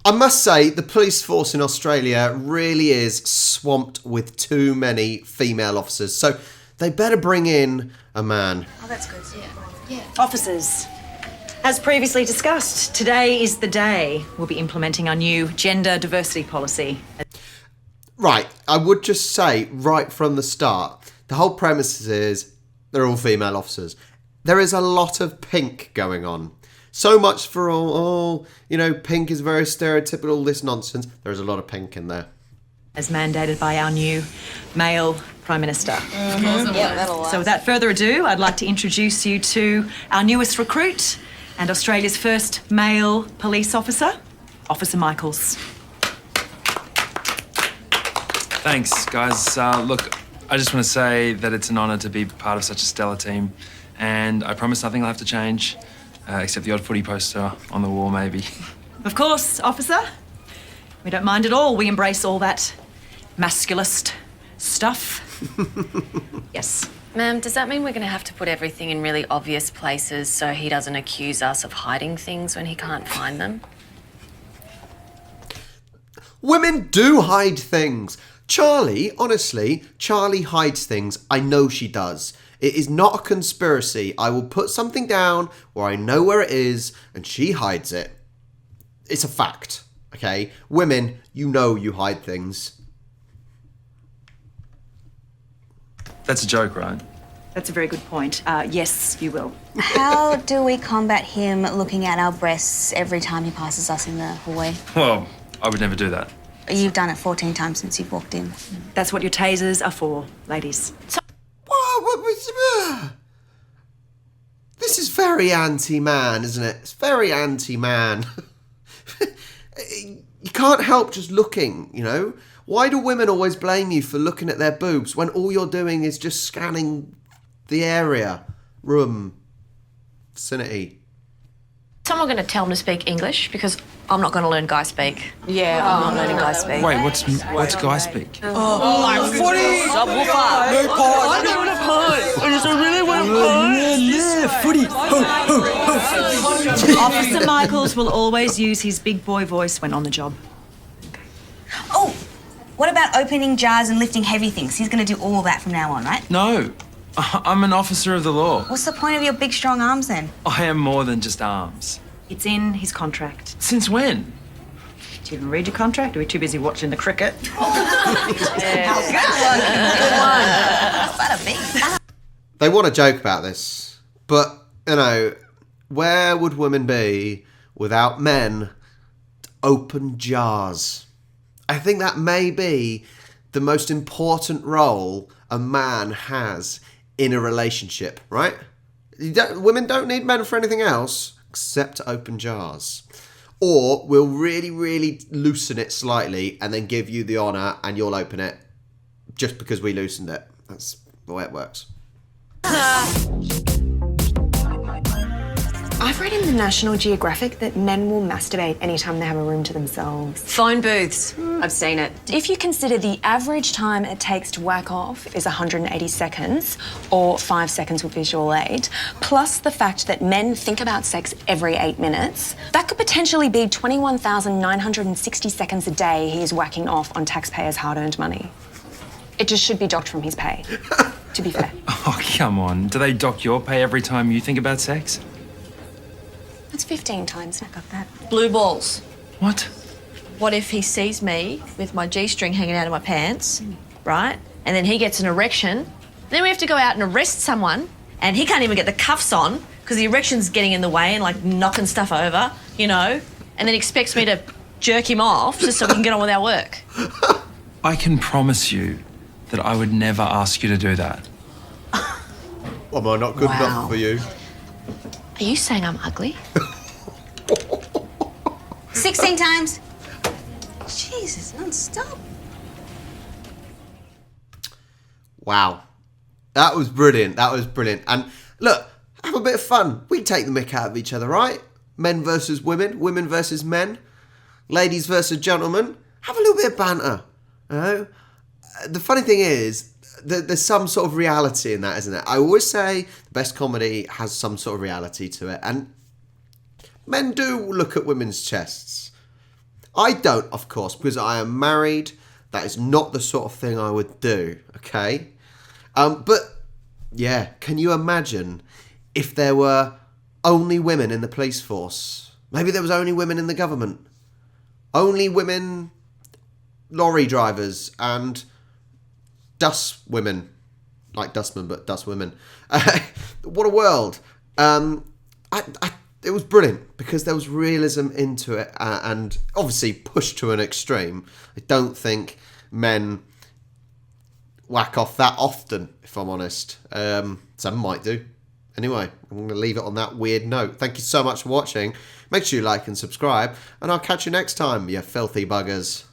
I must say, the police force in Australia really is swamped with too many female officers. So they better bring in a man. Oh, that's good. Yeah. Officers, as previously discussed, today is the day we'll be implementing our new gender diversity policy. Right, I would just say right from the start, the whole premise is they're all female officers. There is a lot of pink going on. So much for pink is very stereotypical, all this nonsense. There is a lot of pink in there. As mandated by our new male Prime Minister. Mm-hmm. Yeah, that'll last. So without further ado, I'd like to introduce you to our newest recruit and Australia's first male police officer, Officer Michaels. Thanks, guys. Look, I just want to say that it's an honour to be part of such a stellar team, and I promise nothing will have to change, except the odd footy poster on the wall, maybe. Of course, officer. We don't mind at all. We embrace all that masculist stuff. Yes. Ma'am, does that mean we're going to have to put everything in really obvious places so he doesn't accuse us of hiding things when he can't find them? Women do hide things. Charlie hides things. I know she does. It is not a conspiracy. I will put something down where I know where it is and she hides it. It's a fact, okay? Women, you know you hide things. That's a joke, right? That's a very good point. Yes, you will. How do we combat him looking at our breasts every time he passes us in the hallway? Well, I would never do that. You've done it 14 times since you've walked in. That's what your tasers are for, ladies. This is very anti-man, isn't it? It's very anti-man. You can't help just looking, you know? Why do women always blame you for looking at their boobs when all you're doing is just scanning the area, room, vicinity? Someone going to tell him to speak English because I'm not going to learn guy speak. Yeah, I'm not learning guy speak. Wait, what's guy speak? Officer Michaels will always use his big boy voice when on the job. Oh, what about opening jars and lifting heavy things? He's going to do all that from now on, right? No, I'm an officer of the law. What's the point of your big, strong arms then? I am more than just arms. It's in his contract. Since when? Did you even read your contract? Or are we too busy watching the cricket? They want to joke about this, but, you know, where would women be without men to open jars? I think that may be the most important role a man has in a relationship, right? Women don't need men for anything else except to open jars. Or we'll really, really loosen it slightly and then give you the honour and you'll open it just because we loosened it. That's the way it works. I've read in the National Geographic that men will masturbate anytime they have a room to themselves. Phone booths. I've seen it. If you consider the average time it takes to whack off is 180 seconds, or 5 seconds with visual aid, plus the fact that men think about sex every 8 minutes, that could potentially be 21,960 seconds a day he is whacking off on taxpayers' hard-earned money. It just should be docked from his pay, to be fair. Oh, come on. Do they dock your pay every time you think about sex? That's 15 times. I got that. Blue balls. What? What if he sees me with my G-string hanging out of my pants, right? And then he gets an erection. Then we have to go out and arrest someone, and he can't even get the cuffs on because the erection's getting in the way and, like, knocking stuff over, you know? And then expects me to jerk him off just so we can get on with our work. I can promise you that I would never ask you to do that. Am I not good enough for you? Are you saying I'm ugly? 16 times. Jesus, non-stop. Wow. That was brilliant. That was brilliant. And look, have a bit of fun. We take the mick out of each other, right? Men versus women, women versus men, ladies versus gentlemen. Have a little bit of banter, you know? The funny thing is, there's some sort of reality in that, isn't it? I always say the best comedy has some sort of reality to it. And men do look at women's chests. I don't, of course, because I am married. That is not the sort of thing I would do, okay? But, yeah, can you imagine if there were only women in the police force? Maybe there was only women in the government. Only women lorry drivers and dust women. Like dustmen, but dust women. What a world. It was brilliant because there was realism into it and obviously pushed to an extreme. I don't think men whack off that often, if I'm honest. Some might do. Anyway, I'm going to leave it on that weird note. Thank you so much for watching. Make sure you like and subscribe, and I'll catch you next time, you filthy buggers.